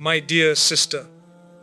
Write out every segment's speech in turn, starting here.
My dear sister,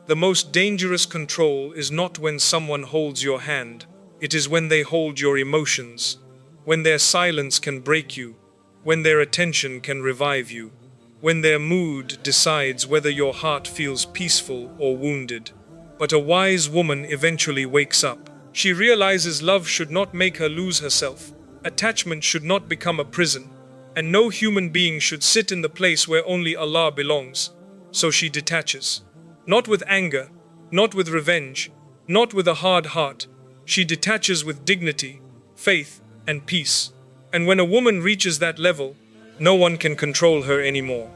the most dangerous control is not when someone holds your hand, it is when they hold your emotions, when their silence can break you, when their attention can revive you, when their mood decides whether your heart feels peaceful or wounded. But a wise woman eventually wakes up. She realizes love should not make her lose herself, attachment should not become a prison, and no human being should sit in the place where only Allah belongs. So she detaches. Not with anger, not with revenge, not with a hard heart. She detaches with dignity, faith, and peace. And when a woman reaches that level, no one can control her anymore.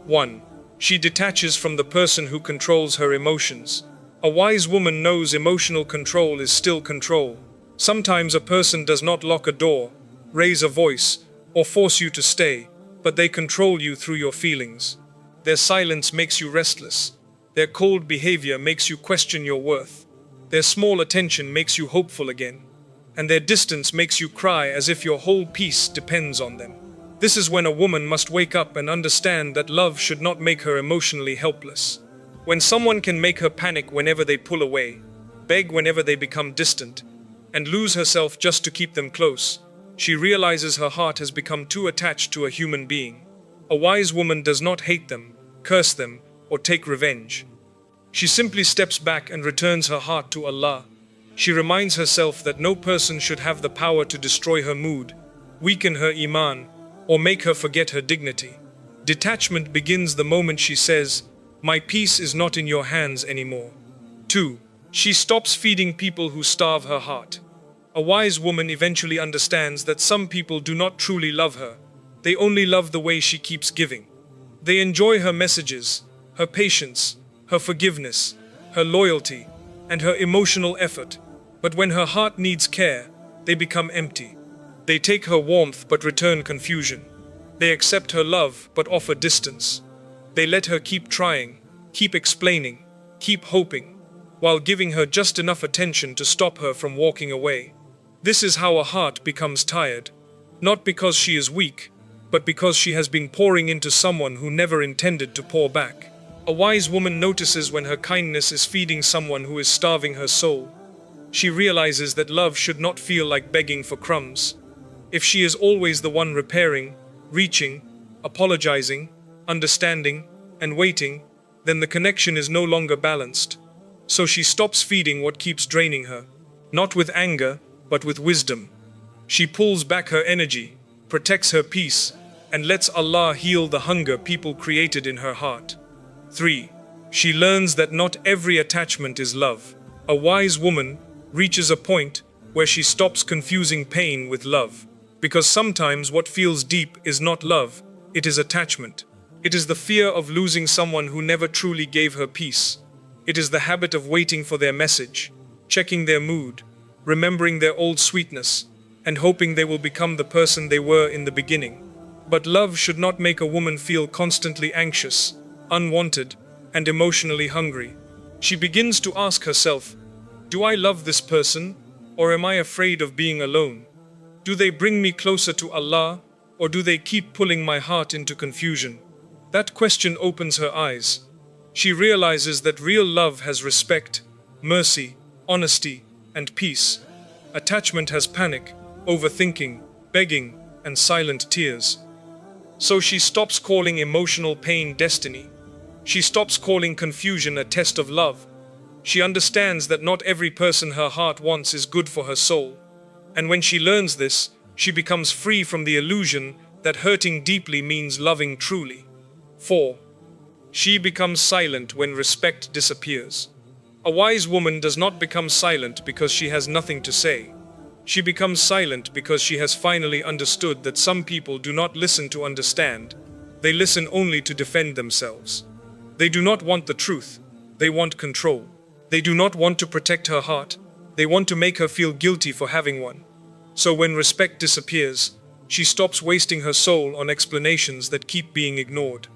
1. She detaches from the person who controls her emotions. A wise woman knows emotional control is still control. Sometimes a person does not lock a door, raise a voice, or force you to stay, but they control you through your feelings. Their silence makes you restless. Their cold behavior makes you question your worth. Their small attention makes you hopeful again. And their distance makes you cry as if your whole peace depends on them. This is when a woman must wake up and understand that love should not make her emotionally helpless. When someone can make her panic whenever they pull away, beg whenever they become distant, and lose herself just to keep them close, she realizes her heart has become too attached to a human being. A wise woman does not hate them, curse them, or take revenge. She simply steps back and returns her heart to Allah. She reminds herself that no person should have the power to destroy her mood, weaken her iman, or make her forget her dignity. Detachment begins the moment she says, "My peace is not in your hands anymore." 2. She stops feeding people who starve her heart. A wise woman eventually understands that some people do not truly love her. They only love the way she keeps giving. They enjoy her messages, her patience, her forgiveness, her loyalty, and her emotional effort. But when her heart needs care, they become empty. They take her warmth but return confusion. They accept her love but offer distance. They let her keep trying, keep explaining, keep hoping, while giving her just enough attention to stop her from walking away. This is how a heart becomes tired, not because she is weak, but because she has been pouring into someone who never intended to pour back. A wise woman notices when her kindness is feeding someone who is starving her soul. She realizes that love should not feel like begging for crumbs. If she is always the one repairing, reaching, apologizing, understanding, and waiting, then the connection is no longer balanced. So she stops feeding what keeps draining her, not with anger, but with wisdom. She pulls back her energy, protects her peace, and lets Allah heal the hunger people created in her heart. 3. She learns that not every attachment is love. A wise woman reaches a point where she stops confusing pain with love, because sometimes what feels deep is not love, it is attachment. It is the fear of losing someone who never truly gave her peace. It is the habit of waiting for their message, checking their mood, remembering their old sweetness, and hoping they will become the person they were in the beginning. But love should not make a woman feel constantly anxious, unwanted, and emotionally hungry. She begins to ask herself, do I love this person, or am I afraid of being alone? Do they bring me closer to Allah, or do they keep pulling my heart into confusion? That question opens her eyes. She realizes that real love has respect, mercy, honesty, and peace. Attachment has panic, overthinking, begging, and silent tears. So she stops calling emotional pain destiny. She stops calling confusion a test of love. She understands that not every person her heart wants is good for her soul. And when she learns this, she becomes free from the illusion that hurting deeply means loving truly. 4. She becomes silent when respect disappears. A wise woman does not become silent because she has nothing to say. She becomes silent because she has finally understood that some people do not listen to understand. They listen only to defend themselves. They do not want the truth. They want control. They do not want to protect her heart. They want to make her feel guilty for having one. So when respect disappears, she stops wasting her soul on explanations that keep being ignored.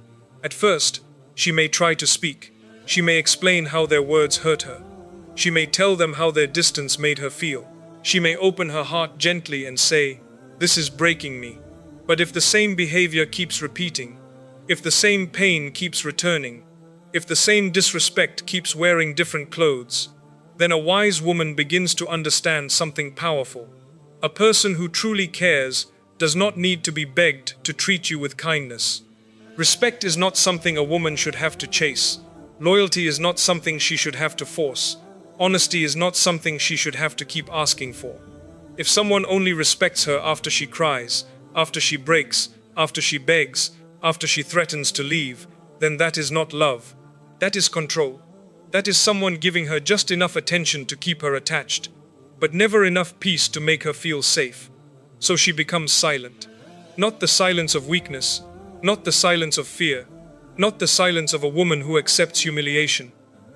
At first, she may try to speak. She may explain how their words hurt her. She may tell them how their distance made her feel. She may open her heart gently and say, "This is breaking me." But if the same behavior keeps repeating, if the same pain keeps returning, If the same disrespect keeps wearing different clothes, then a wise woman begins to understand something powerful. A person who truly cares does not need to be begged to treat you with kindness. Respect is not something a woman should have to chase. Loyalty is not something she should have to force. Honesty is not something she should have to keep asking for. If someone only respects her after she cries, after she breaks, after she begs, after she threatens to leave, then that is not love. That is control. That is someone giving her just enough attention to keep her attached, but never enough peace to make her feel safe. So she becomes silent. Not the silence of weakness, not the silence of fear, not the silence of a woman who accepts humiliation.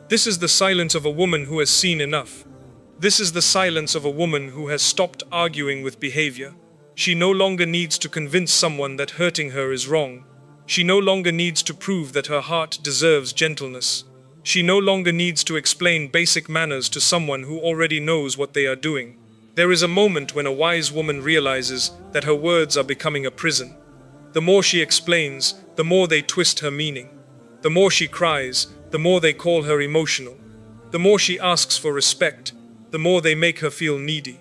This is the silence of a woman who has seen enough. This is the silence of a woman who has stopped arguing with behavior. She no longer needs to convince someone that hurting her is wrong. She no longer needs to prove that her heart deserves gentleness. She no longer needs to explain basic manners to someone who already knows what they are doing. There is a moment when a wise woman realizes that her words are becoming a prison. The more she explains, the more they twist her meaning. The more she cries, the more they call her emotional. The more she asks for respect, the more they make her feel needy.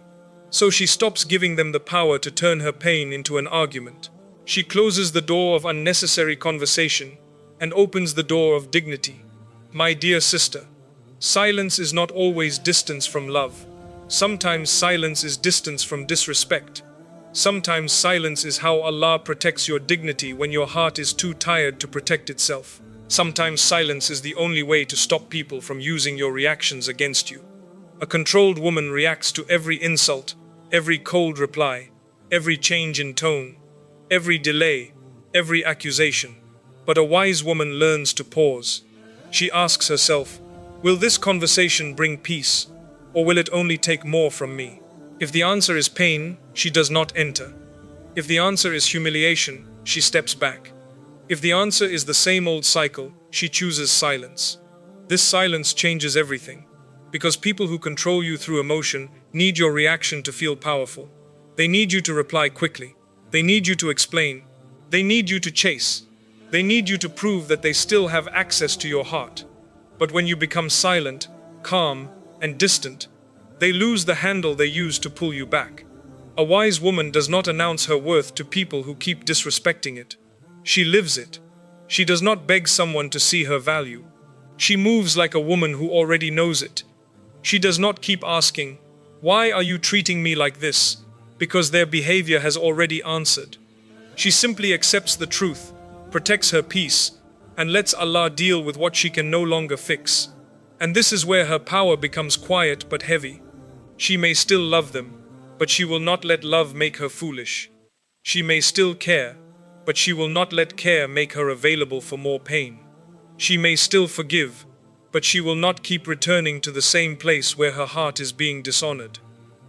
So she stops giving them the power to turn her pain into an argument. She closes the door of unnecessary conversation and opens the door of dignity. My dear sister, silence is not always distance from love. Sometimes silence is distance from disrespect. Sometimes silence is how Allah protects your dignity when your heart is too tired to protect itself. Sometimes silence is the only way to stop people from using your reactions against you. A controlled woman reacts to every insult, every cold reply, every change in tone, every delay, every accusation. But a wise woman learns to pause. She asks herself, will this conversation bring peace, or will it only take more from me? If the answer is pain, she does not enter. If the answer is humiliation, she steps back. If the answer is the same old cycle, she chooses silence. This silence changes everything, because people who control you through emotion need your reaction to feel powerful. They need you to reply quickly. They need you to explain. They need you to chase. They need you to prove that they still have access to your heart. But when you become silent, calm, and distant, they lose the handle they use to pull you back. A wise woman does not announce her worth to people who keep disrespecting it. She lives it. She does not beg someone to see her value. She moves like a woman who already knows it. She does not keep asking, why are you treating me like this? Because their behavior has already answered. She simply accepts the truth, protects her peace, and lets Allah deal with what she can no longer fix. And this is where her power becomes quiet but heavy. She may still love them, but she will not let love make her foolish. She may still care, but she will not let care make her available for more pain. She may still forgive, but she will not keep returning to the same place where her heart is being dishonored.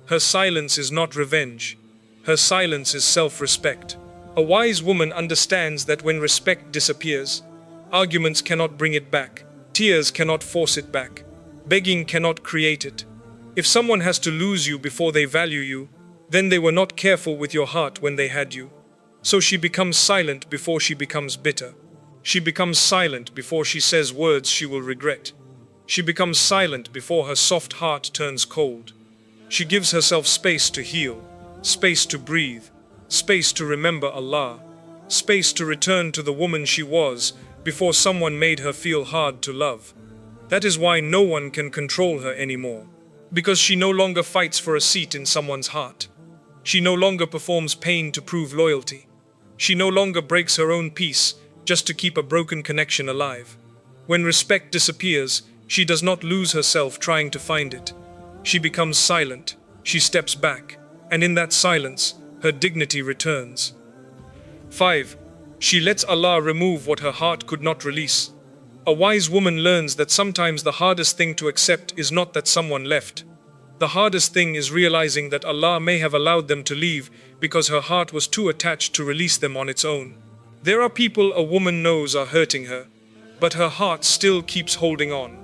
Her silence is not revenge. Her silence is self-respect. A wise woman understands that when respect disappears, arguments cannot bring it back. Tears cannot force it back. Begging cannot create it. If someone has to lose you before they value you, then they were not careful with your heart when they had you. So she becomes silent before she becomes bitter. She becomes silent before she says words she will regret. She becomes silent before her soft heart turns cold. She gives herself space to heal, space to breathe, space to remember Allah, space to return to the woman she was before someone made her feel hard to love. That is why no one can control her anymore, because she no longer fights for a seat in someone's heart. She no longer performs pain to prove loyalty. She no longer breaks her own peace just to keep a broken connection alive. When respect disappears, she does not lose herself trying to find it. She becomes silent, she steps back, and in that silence, her dignity returns. 5. She lets Allah remove what her heart could not release. A wise woman learns that sometimes the hardest thing to accept is not that someone left. The hardest thing is realizing that Allah may have allowed them to leave because her heart was too attached to release them on its own. There are people a woman knows are hurting her, but her heart still keeps holding on.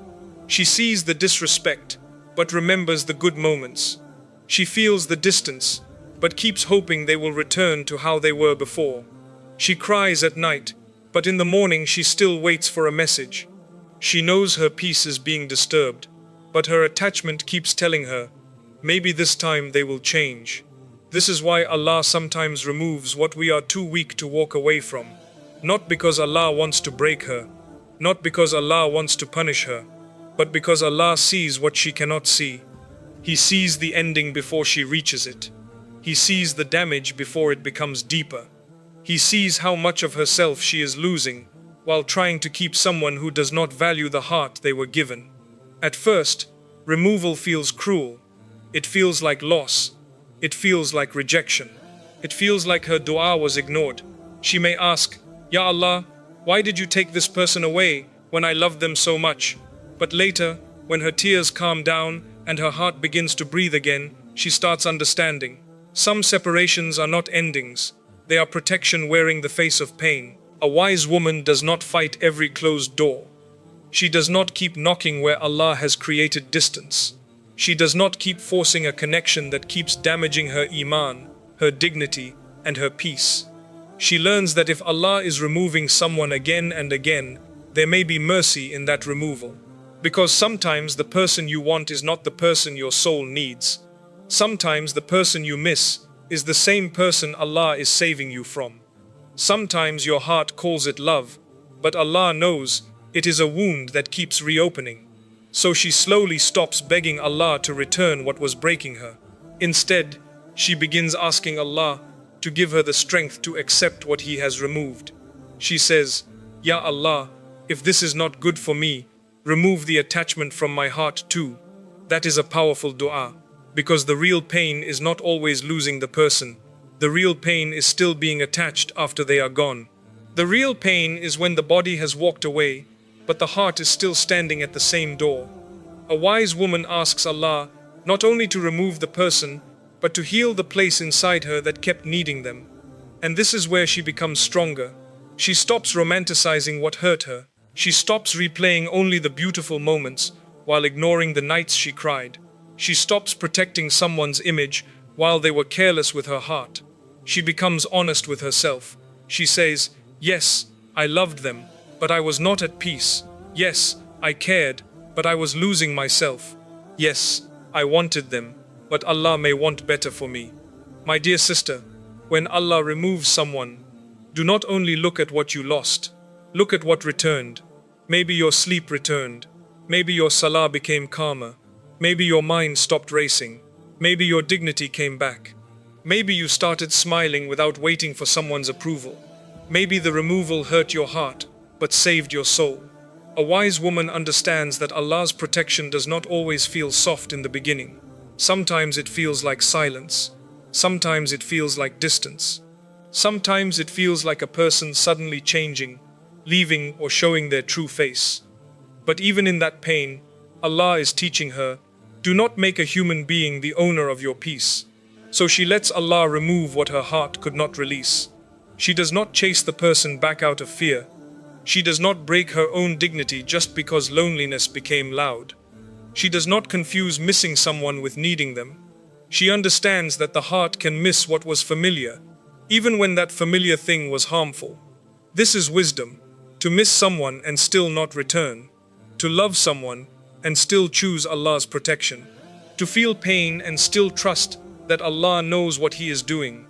She sees the disrespect, but remembers the good moments. She feels the distance, but keeps hoping they will return to how they were before. She cries at night, but in the morning she still waits for a message. She knows her peace is being disturbed, but her attachment keeps telling her, maybe this time they will change. This is why Allah sometimes removes what we are too weak to walk away from. Not because Allah wants to break her, not because Allah wants to punish her, but because Allah sees what she cannot see. He sees the ending before she reaches it. He sees the damage before it becomes deeper. He sees how much of herself she is losing while trying to keep someone who does not value the heart they were given. At first, removal feels cruel. It feels like loss. It feels like rejection. It feels like her dua was ignored. She may ask, Ya Allah, why did you take this person away when I loved them so much? But later, when her tears calm down and her heart begins to breathe again, she starts understanding. Some separations are not endings. They are protection wearing the face of pain. A wise woman does not fight every closed door. She does not keep knocking where Allah has created distance. She does not keep forcing a connection that keeps damaging her iman, her dignity, and her peace. She learns that if Allah is removing someone again and again, there may be mercy in that removal. Because sometimes the person you want is not the person your soul needs. Sometimes the person you miss is the same person Allah is saving you from. Sometimes your heart calls it love, but Allah knows it is a wound that keeps reopening. So she slowly stops begging Allah to return what was breaking her. Instead, she begins asking Allah to give her the strength to accept what He has removed. She says, Ya Allah, if this is not good for me, remove the attachment from my heart too. That is a powerful dua, because the real pain is not always losing the person. The real pain is still being attached after they are gone. The real pain is when the body has walked away, but the heart is still standing at the same door. A wise woman asks Allah not only to remove the person, but to heal the place inside her that kept needing them. And this is where she becomes stronger. She stops romanticizing what hurt her. She stops replaying only the beautiful moments while ignoring the nights she cried. She stops protecting someone's image while they were careless with her heart. She becomes honest with herself. She says, yes, I loved them, but I was not at peace. Yes, I cared, but I was losing myself. Yes, I wanted them, but Allah may want better for me. My dear sister, when Allah removes someone, do not only look at what you lost, look at what returned. Maybe your sleep returned. Maybe your salah became calmer. Maybe your mind stopped racing. Maybe your dignity came back. Maybe you started smiling without waiting for someone's approval. Maybe the removal hurt your heart, but saved your soul. A wise woman understands that Allah's protection does not always feel soft in the beginning. Sometimes it feels like silence. Sometimes it feels like distance. Sometimes it feels like a person suddenly changing, leaving or showing their true face. But even in that pain, Allah is teaching her, do not make a human being the owner of your peace. So she lets Allah remove what her heart could not release. She does not chase the person back out of fear. She does not break her own dignity just because loneliness became loud. She does not confuse missing someone with needing them. She understands that the heart can miss what was familiar, even when that familiar thing was harmful. This is wisdom, to miss someone and still not return, to love someone and still choose Allah's protection, to feel pain and still trust that Allah knows what He is doing.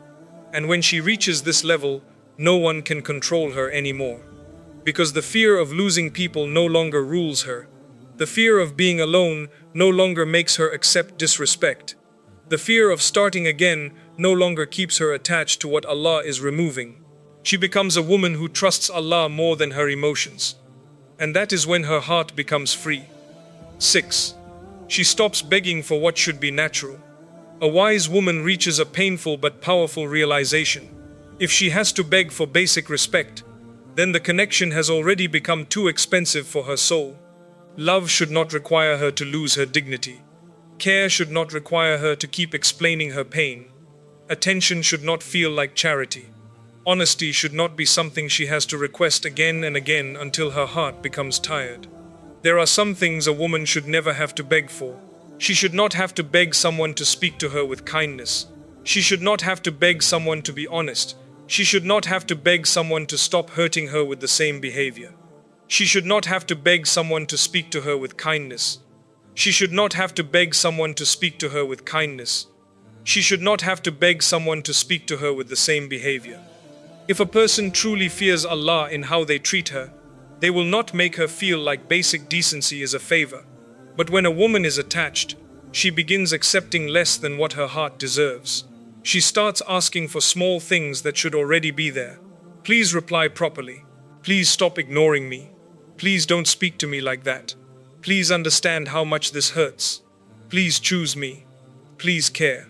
And when she reaches this level, no one can control her anymore. Because the fear of losing people no longer rules her. The fear of being alone no longer makes her accept disrespect. The fear of starting again no longer keeps her attached to what Allah is removing. She becomes a woman who trusts Allah more than her emotions. And that is when her heart becomes free. 6. She stops begging for what should be natural. A wise woman reaches a painful but powerful realization. If she has to beg for basic respect, then the connection has already become too expensive for her soul. Love should not require her to lose her dignity. Care should not require her to keep explaining her pain. Attention should not feel like charity. Honesty should not be something she has to request again and again until her heart becomes tired. There are some things a woman should never have to beg for. She should not have to beg someone to speak to her with kindness. She should not have to beg someone to be honest. She should not have to beg someone to stop hurting her with the same behavior. She should not have to beg someone to speak to her with kindness. She should not have to beg someone to speak to her with kindness. She should not have to beg someone to speak to her with the same behavior. If a person truly fears Allah in how they treat her, they will not make her feel like basic decency is a favor. But when a woman is attached, she begins accepting less than what her heart deserves. She starts asking for small things that should already be there. Please reply properly. Please stop ignoring me. Please don't speak to me like that. Please understand how much this hurts. Please choose me. Please care.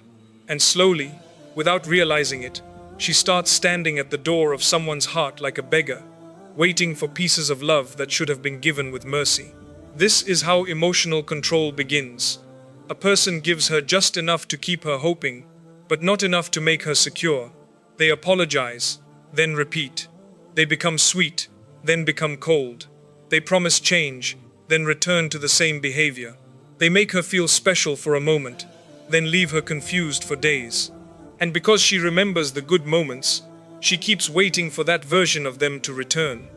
And slowly, without realizing it, she starts standing at the door of someone's heart like a beggar, waiting for pieces of love that should have been given with mercy. This is how emotional control begins. A person gives her just enough to keep her hoping, but not enough to make her secure. They apologize, then repeat. They become sweet, then become cold. They promise change, then return to the same behavior. They make her feel special for a moment, then leave her confused for days. And because she remembers the good moments, she keeps waiting for that version of them to return.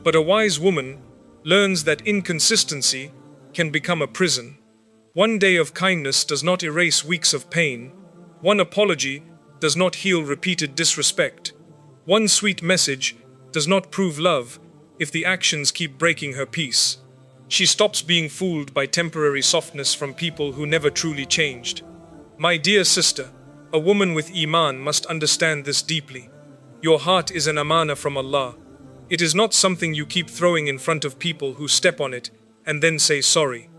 But a wise woman learns that inconsistency can become a prison. One day of kindness does not erase weeks of pain. One apology does not heal repeated disrespect. One sweet message does not prove love if the actions keep breaking her peace. She stops being fooled by temporary softness from people who never truly changed. My dear sister, a woman with iman must understand this deeply. Your heart is an amana from Allah. It is not something you keep throwing in front of people who step on it and then say sorry.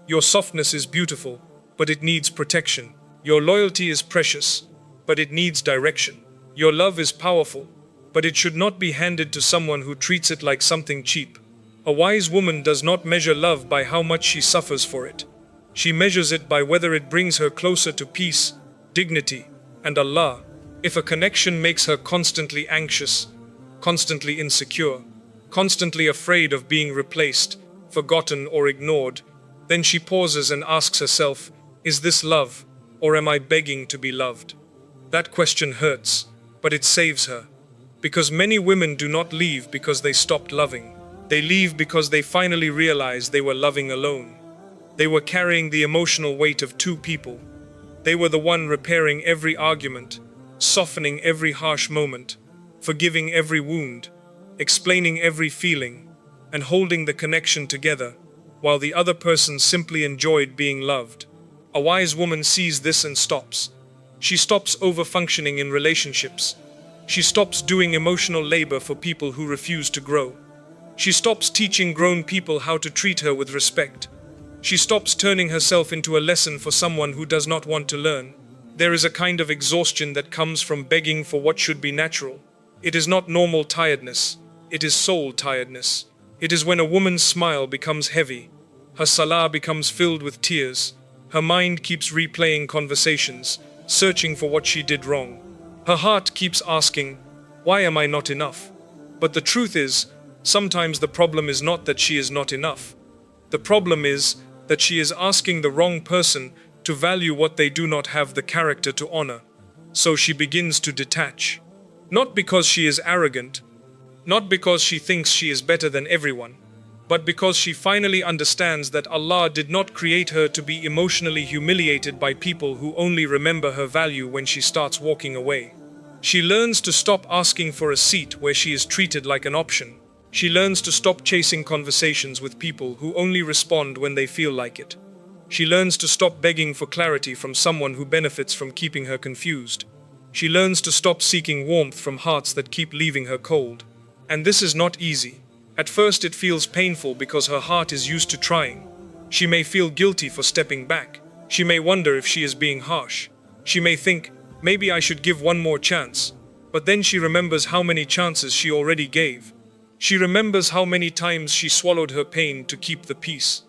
Your softness is beautiful, but it needs protection. Your loyalty is precious, but it needs direction. Your love is powerful, but it should not be handed to someone who treats it like something cheap. A wise woman does not measure love by how much she suffers for it. She measures it by whether it brings her closer to peace, dignity, and Allah. If a connection makes her constantly anxious, constantly insecure, constantly afraid of being replaced, forgotten, or ignored, then she pauses and asks herself, is this love, or am I begging to be loved? That question hurts, but it saves her. Because many women do not leave because they stopped loving. They leave because they finally realize they were loving alone. They were carrying the emotional weight of two people. They were the one repairing every argument, softening every harsh moment, forgiving every wound, explaining every feeling, and holding the connection together, while the other person simply enjoyed being loved. A wise woman sees this and stops. She stops over-functioning in relationships. She stops doing emotional labor for people who refuse to grow. She stops teaching grown people how to treat her with respect. She stops turning herself into a lesson for someone who does not want to learn. There is a kind of exhaustion that comes from begging for what should be natural. It is not normal tiredness. It is soul tiredness. It is when a woman's smile becomes heavy. Her salah becomes filled with tears. Her mind keeps replaying conversations, searching for what she did wrong. Her heart keeps asking, why am I not enough? But the truth is, sometimes the problem is not that she is not enough. The problem is that she is asking the wrong person to value what they do not have the character to honor. So she begins to detach. Not because she is arrogant, not because she thinks she is better than everyone, but because she finally understands that Allah did not create her to be emotionally humiliated by people who only remember her value when she starts walking away. She learns to stop asking for a seat where she is treated like an option. She learns to stop chasing conversations with people who only respond when they feel like it. She learns to stop begging for clarity from someone who benefits from keeping her confused. She learns to stop seeking warmth from hearts that keep leaving her cold. And this is not easy. At first it feels painful because her heart is used to trying. She may feel guilty for stepping back. She may wonder if she is being harsh. She may think, maybe I should give one more chance. But then she remembers how many chances she already gave. She remembers how many times she swallowed her pain to keep the peace.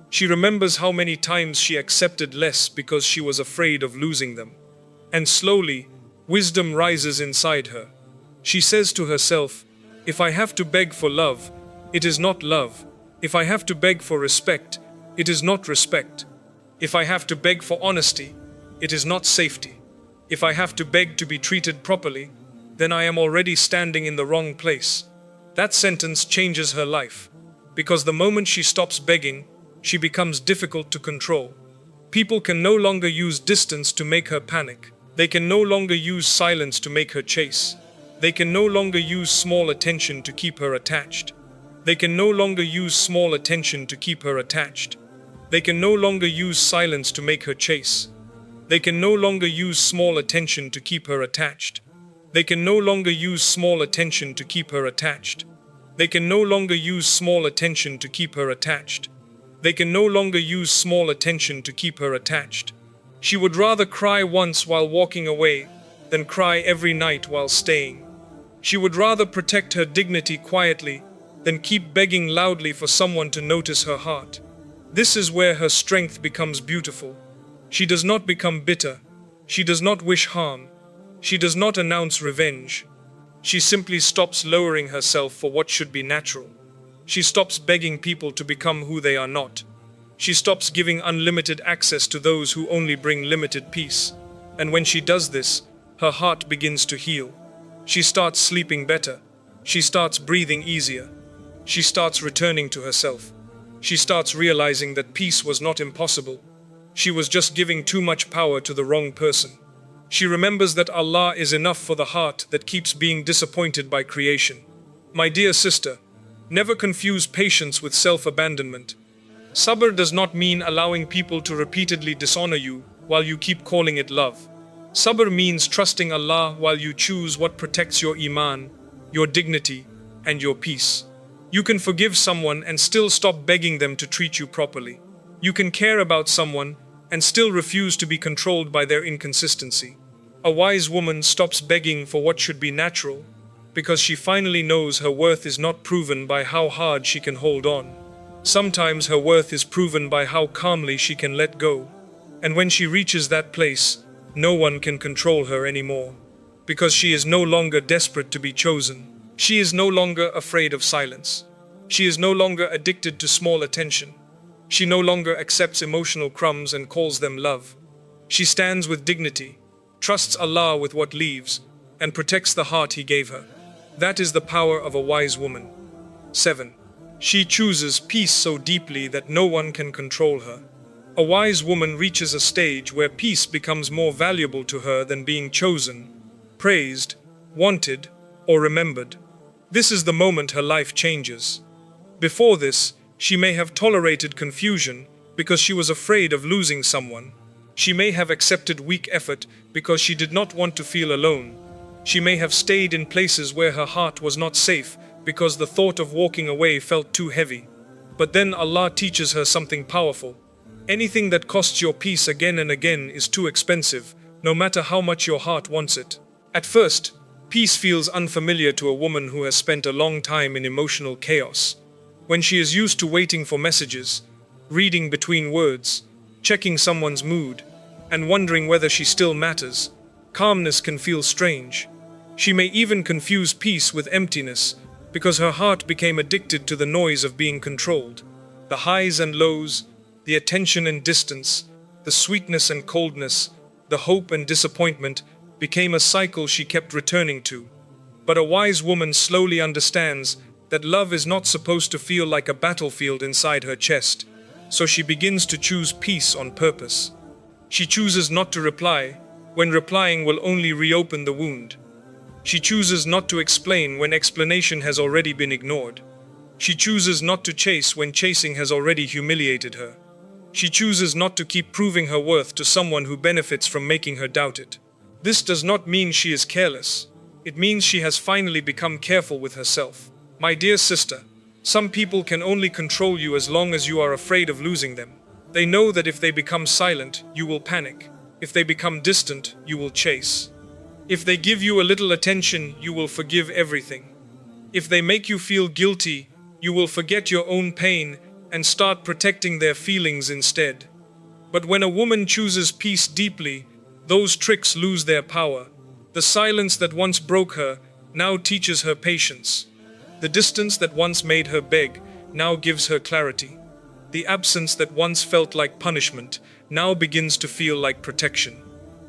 She remembers how many times she accepted less because she was afraid of losing them. And slowly, wisdom rises inside her. She says to herself, if I have to beg for love, it is not love. If I have to beg for respect, it is not respect. If I have to beg for honesty, it is not safety. If I have to beg to be treated properly, then I am already standing in the wrong place. That sentence changes her life. because the moment she stops begging, she becomes difficult to control. People can no longer use distance to make her panic. They can no longer use silence to make her chase. They can no longer use small attention to keep her attached. They can no longer use small attention to keep her attached. They can no longer use silence to make her chase. They can no longer use small attention to keep her attached. They can no longer use small attention to keep her attached. They can no longer use small attention to keep her attached. They can no longer use small attention to keep her attached. She would rather cry once while walking away than cry every night while staying. She would rather protect her dignity quietly than keep begging loudly for someone to notice her heart. This is where her strength becomes beautiful. She does not become bitter. She does not wish harm. She does not announce revenge. She simply stops lowering herself for what should be natural. She stops begging people to become who they are not. She stops giving unlimited access to those who only bring limited peace. And when she does this, her heart begins to heal. She starts sleeping better. She starts breathing easier. She starts returning to herself. She starts realizing that peace was not impossible. She was just giving too much power to the wrong person. She remembers that Allah is enough for the heart that keeps being disappointed by creation. My dear sister, never confuse patience with self-abandonment. Sabr does not mean allowing people to repeatedly dishonor you while you keep calling it love. Sabr means trusting Allah while you choose what protects your iman, your dignity, and your peace. You can forgive someone and still stop begging them to treat you properly. You can care about someone and still refuse to be controlled by their inconsistency. A wise woman stops begging for what should be natural because she finally knows her worth is not proven by how hard she can hold on. Sometimes her worth is proven by how calmly she can let go. And when she reaches that place, no one can control her anymore, because she is no longer desperate to be chosen. She is no longer afraid of silence. She is no longer addicted to small attention. She no longer accepts emotional crumbs and calls them love. She stands with dignity, trusts Allah with what leaves, and protects the heart He gave her. That is the power of a wise woman. 7. She chooses peace so deeply that no one can control her. A wise woman reaches a stage where peace becomes more valuable to her than being chosen, praised, wanted, or remembered. This is the moment her life changes. Before this, she may have tolerated confusion because she was afraid of losing someone. She may have accepted weak effort because she did not want to feel alone. She may have stayed in places where her heart was not safe because the thought of walking away felt too heavy. But then Allah teaches her something powerful. Anything that costs your peace again and again is too expensive, no matter how much your heart wants it. At first, peace feels unfamiliar to a woman who has spent a long time in emotional chaos. When she is used to waiting for messages, reading between words, checking someone's mood, and wondering whether she still matters, calmness can feel strange. She may even confuse peace with emptiness, because her heart became addicted to the noise of being controlled. The highs and lows, the attention and distance, the sweetness and coldness, the hope and disappointment became a cycle she kept returning to. But a wise woman slowly understands that love is not supposed to feel like a battlefield inside her chest, so she begins to choose peace on purpose. She chooses not to reply when replying will only reopen the wound. She chooses not to explain when explanation has already been ignored. She chooses not to chase when chasing has already humiliated her. She chooses not to keep proving her worth to someone who benefits from making her doubt it. This does not mean she is careless. It means she has finally become careful with herself. My dear sister, some people can only control you as long as you are afraid of losing them. They know that if they become silent, you will panic. If they become distant, you will chase. If they give you a little attention, you will forgive everything. If they make you feel guilty, you will forget your own pain and start protecting their feelings instead. But when a woman chooses peace deeply, those tricks lose their power. The silence that once broke her now teaches her patience. The distance that once made her beg now gives her clarity. The absence that once felt like punishment now begins to feel like protection.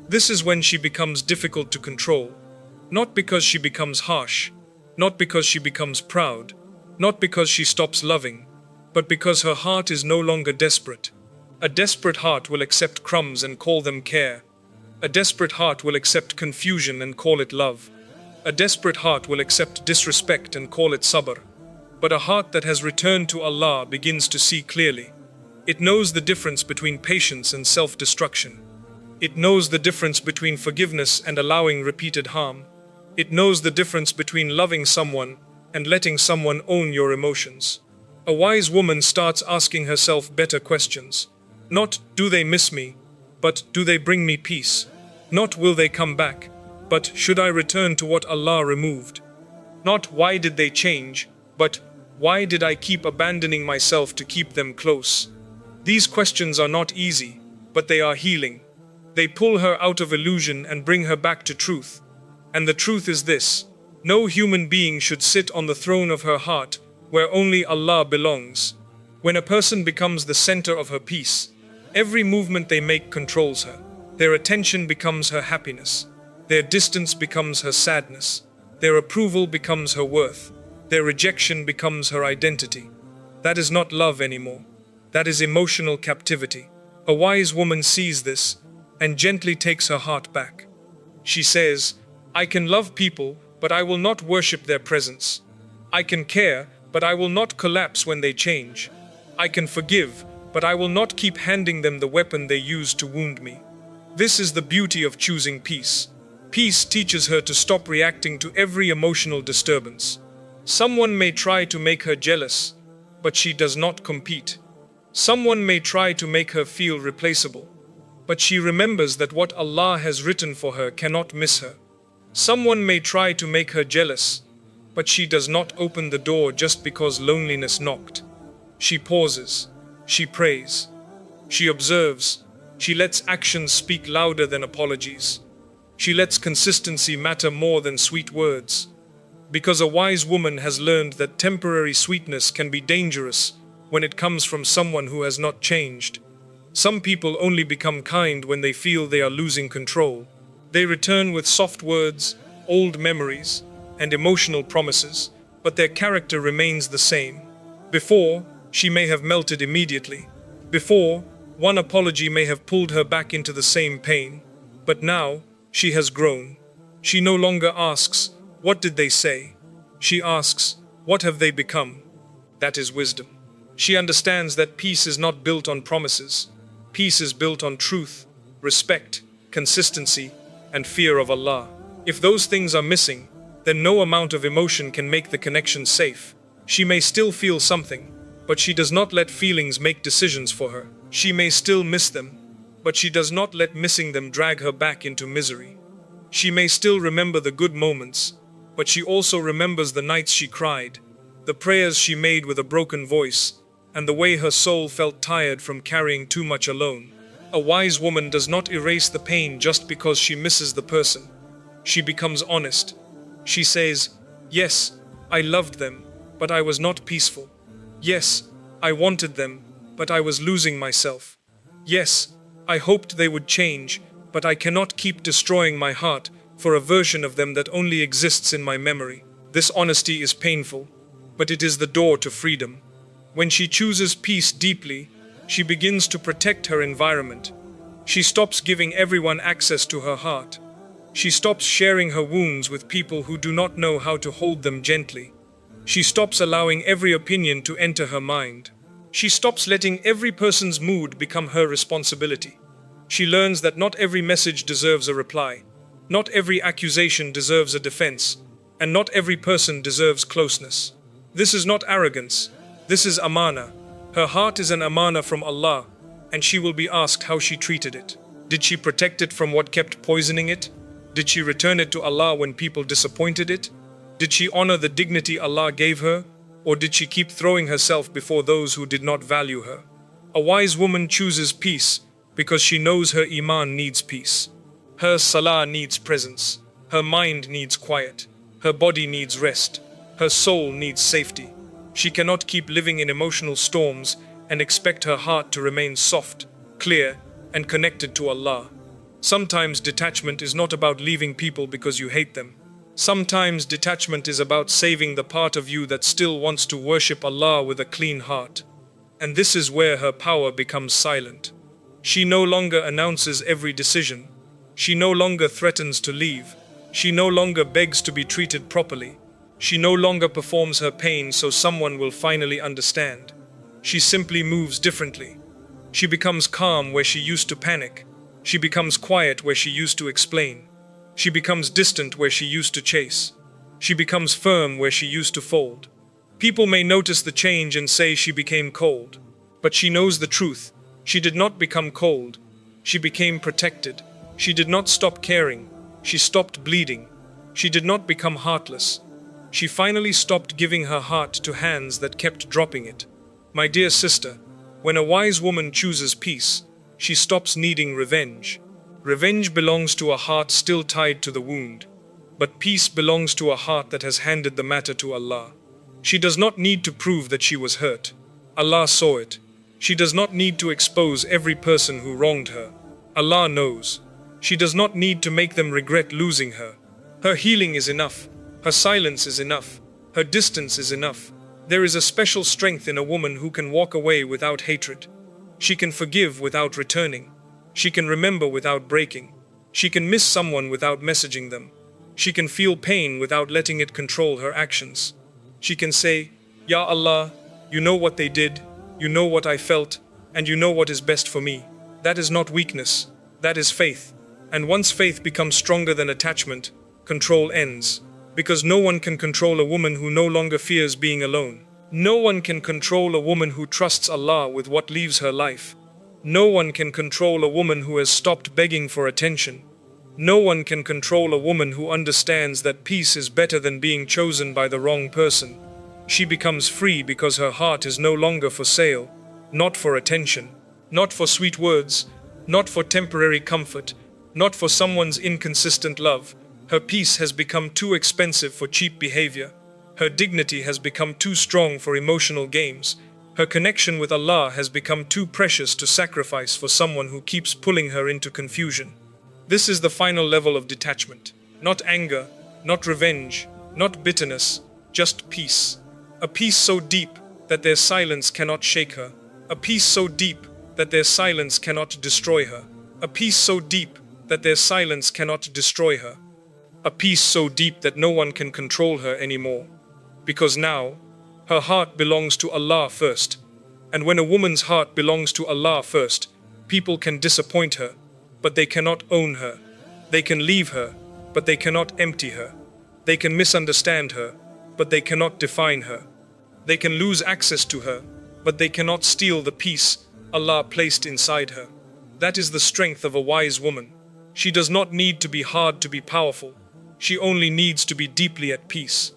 This is when she becomes difficult to control, not because she becomes harsh, not because she becomes proud, not because she stops loving, but because her heart is no longer desperate. A desperate heart will accept crumbs and call them care. A desperate heart will accept confusion and call it love. A desperate heart will accept disrespect and call it sabr. But a heart that has returned to Allah begins to see clearly. It knows the difference between patience and self-destruction. It knows the difference between forgiveness and allowing repeated harm. It knows the difference between loving someone and letting someone own your emotions. A wise woman starts asking herself better questions. Not, do they miss me? But, do they bring me peace? Not, will they come back? But, should I return to what Allah removed? Not, why did they change? But, why did I keep abandoning myself to keep them close? These questions are not easy, but they are healing. They pull her out of illusion and bring her back to truth. And the truth is this: no human being should sit on the throne of her heart, where only Allah belongs. When a person becomes the center of her peace, every movement they make controls her. Their attention becomes her happiness. Their distance becomes her sadness. Their approval becomes her worth. Their rejection becomes her identity. That is not love anymore. That is emotional captivity. A wise woman sees this and gently takes her heart back. She says, I can love people, but I will not worship their presence. I can care, but I will not collapse when they change. I can forgive, but I will not keep handing them the weapon they use to wound me. This is the beauty of choosing peace. Peace teaches her to stop reacting to every emotional disturbance. Someone may try to make her jealous, but she does not compete. Someone may try to make her feel replaceable, but she remembers that what Allah has written for her cannot miss her. Someone may try to make her jealous, but she does not open the door just because loneliness knocked. She pauses. She prays. She observes. She lets actions speak louder than apologies. She lets consistency matter more than sweet words. Because a wise woman has learned that temporary sweetness can be dangerous when it comes from someone who has not changed. Some people only become kind when they feel they are losing control. They return with soft words, old memories, and emotional promises, but their character remains the same. Before, she may have melted immediately. Before, one apology may have pulled her back into the same pain. But now, she has grown. She no longer asks, what did they say? She asks, what have they become? That is wisdom. She understands that peace is not built on promises. Peace is built on truth, respect, consistency, and fear of Allah. If those things are missing, then no amount of emotion can make the connection safe. She may still feel something, but she does not let feelings make decisions for her. She may still miss them, but she does not let missing them drag her back into misery. She may still remember the good moments, but she also remembers the nights she cried, the prayers she made with a broken voice, and the way her soul felt tired from carrying too much alone. A wise woman does not erase the pain just because she misses the person. She becomes honest. She says, yes, I loved them, but I was not peaceful. Yes, I wanted them, but I was losing myself. Yes, I hoped they would change, but I cannot keep destroying my heart for a version of them that only exists in my memory. This honesty is painful, but it is the door to freedom. When she chooses peace deeply, she begins to protect her environment. She stops giving everyone access to her heart. She stops sharing her wounds with people who do not know how to hold them gently. She stops allowing every opinion to enter her mind. She stops letting every person's mood become her responsibility. She learns that not every message deserves a reply. Not every accusation deserves a defense. And not every person deserves closeness. This is not arrogance. This is amana. Her heart is an amana from Allah, and she will be asked how she treated it. Did she protect it from what kept poisoning it? Did she return it to Allah when people disappointed it? Did she honor the dignity Allah gave her? Or did she keep throwing herself before those who did not value her? A wise woman chooses peace because she knows her iman needs peace. Her salah needs presence. Her mind needs quiet. Her body needs rest. Her soul needs safety. She cannot keep living in emotional storms and expect her heart to remain soft, clear, and connected to Allah. Sometimes detachment is not about leaving people because you hate them. Sometimes detachment is about saving the part of you that still wants to worship Allah with a clean heart. and this is where her power becomes silent. She no longer announces every decision. She no longer threatens to leave. She no longer begs to be treated properly. She no longer performs her pain so someone will finally understand. She simply moves differently. She becomes calm where she used to panic. She becomes quiet where she used to explain. She becomes distant where she used to chase. She becomes firm where she used to fold. People may notice the change and say she became cold. But she knows the truth. She did not become cold. She became protected. She did not stop caring. She stopped bleeding. She did not become heartless. She finally stopped giving her heart to hands that kept dropping it. My dear sister, when a wise woman chooses peace, she stops needing revenge. Revenge belongs to a heart still tied to the wound. But peace belongs to a heart that has handed the matter to Allah. She does not need to prove that she was hurt. Allah saw it. She does not need to expose every person who wronged her. Allah knows. She does not need to make them regret losing her. Her healing is enough. Her silence is enough. Her distance is enough. There is a special strength in a woman who can walk away without hatred. She can forgive without returning. She can remember without breaking. She can miss someone without messaging them. She can feel pain without letting it control her actions. She can say, Ya Allah, you know what they did, you know what I felt, and you know what is best for me. That is not weakness, that is faith. And once faith becomes stronger than attachment, control ends. Because no one can control a woman who no longer fears being alone. No one can control a woman who trusts Allah with what leaves her life. No one can control a woman who has stopped begging for attention. No one can control a woman who understands that peace is better than being chosen by the wrong person. She becomes free because her heart is no longer for sale, not for attention, not for sweet words, not for temporary comfort, not for someone's inconsistent love. Her peace has become too expensive for cheap behavior. Her dignity has become too strong for emotional games. Her connection with Allah has become too precious to sacrifice for someone who keeps pulling her into confusion. This is the final level of detachment. Not anger, not revenge, not bitterness, just peace. A peace so deep that their silence cannot shake her. A peace so deep that their silence cannot destroy her. A peace so deep that their silence cannot destroy her. A peace so deep that no one can control her anymore. Because now, her heart belongs to Allah first. And when a woman's heart belongs to Allah first, people can disappoint her, but they cannot own her. They can leave her, but they cannot empty her. They can misunderstand her, but they cannot define her. They can lose access to her, but they cannot steal the peace Allah placed inside her. That is the strength of a wise woman. She does not need to be hard to be powerful. She only needs to be deeply at peace.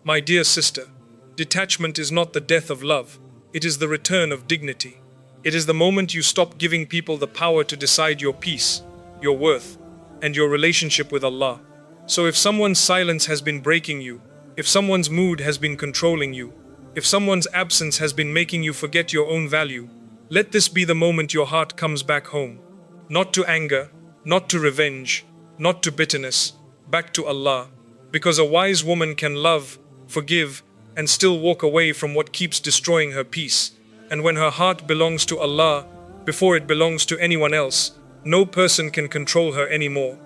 My dear sister, detachment is not the death of love. It is the return of dignity. It is the moment you stop giving people the power to decide your peace, your worth, and your relationship with Allah. So if someone's silence has been breaking you, if someone's mood has been controlling you, if someone's absence has been making you forget your own value, let this be the moment your heart comes back home. Not to anger, not to revenge, not to bitterness, back to Allah. Because a wise woman can love, forgive, and still walk away from what keeps destroying her peace. And when her heart belongs to Allah, before it belongs to anyone else, no person can control her anymore.